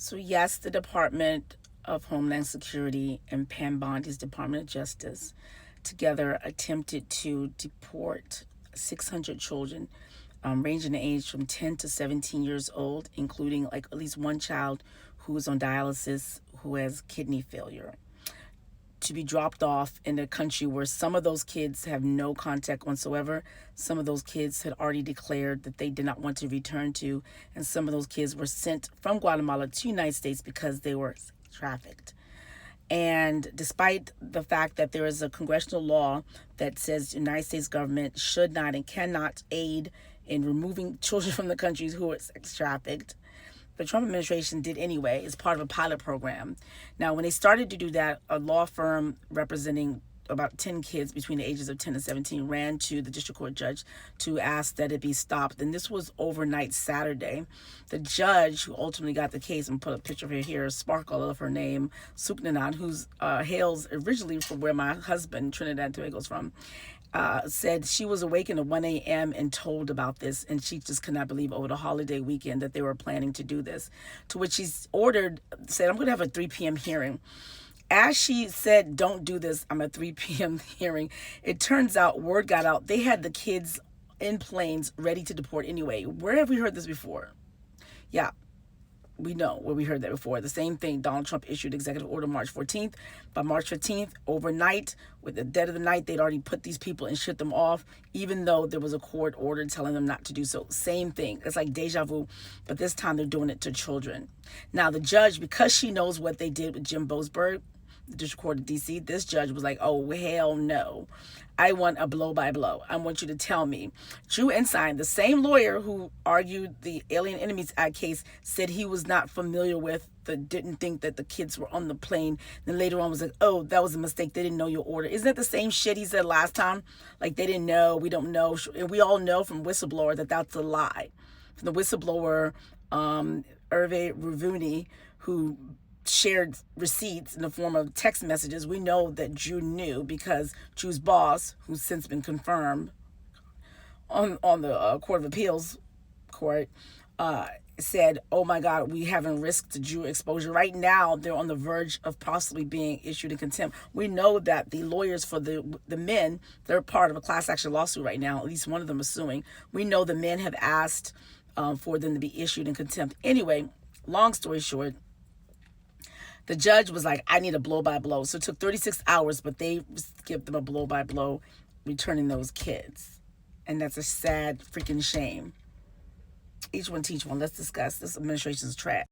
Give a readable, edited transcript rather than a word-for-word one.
So yes, the Department of Homeland Security and Pam Bondi's Department of Justice together attempted to deport 600 children, ranging in age from 10 to 17 years old, including like at least one child who is on dialysis who has kidney failure, to be dropped off in a country where some of those kids have no contact whatsoever. Some of those kids had already declared that they did not want to return to, and some of those kids were sent from Guatemala to the United States because they were trafficked. And despite the fact that there is a congressional law that says the United States government should not and cannot aid in removing children from the countries who are sex trafficked, the Trump administration did anyway as part of a pilot program. Now, when they started to do that, a law firm representing about 10 kids between the ages of 10 and 17 ran to the district court judge to ask that it be stopped. And this was overnight Saturday. The judge who ultimately got the case, and put a picture of her here, sparkle of her name, Suknanan, who's hails originally from where my husband, Trinidad and Tobago, is from, said she was awakened at 1 a.m. and told about this, and she just could not believe over the holiday weekend that they were planning to do this. To which she's said, I'm going to have a 3 p.m. hearing. As she said, don't do this, I'm at 3 p.m. hearing, it turns out word got out. They had the kids in planes ready to deport anyway. Where have we heard this before? Yeah, we know where we heard that before. The same thing, Donald Trump issued executive order March 14th. By March 15th, overnight, with the dead of the night, they'd already put these people and shut them off, even though there was a court order telling them not to do so. Same thing. It's like deja vu, but this time they're doing it to children. Now, the judge, because she knows what they did with Jim Boasberg, the district court of D.C., this judge was like, oh, hell no. I want a blow by blow. I want you to tell me. Drew Ensign, the same lawyer who argued the Alien Enemies Act case, said he was not familiar with, didn't think that the kids were on the plane. Then later on was like, oh, that was a mistake. They didn't know your order. Isn't that the same shit he said last time? Like, they didn't know, we don't know. And we all know from whistleblower that that's a lie. From the whistleblower, Hervé Ravuni, who shared receipts in the form of text messages, we know that Drew knew, because Drew's boss, who's since been confirmed on the Court of Appeals court, said, oh my God, we haven't risked Drew exposure. Right now, they're on the verge of possibly being issued in contempt. We know that the lawyers for the men, they're part of a class action lawsuit right now. At least one of them is suing. We know the men have asked for them to be issued in contempt. Anyway, long story short, the judge was like, I need a blow-by-blow. So it took 36 hours, but they give them a blow-by-blow returning those kids. And that's a sad freaking shame. Each one teach one. Let's discuss. This administration's trash.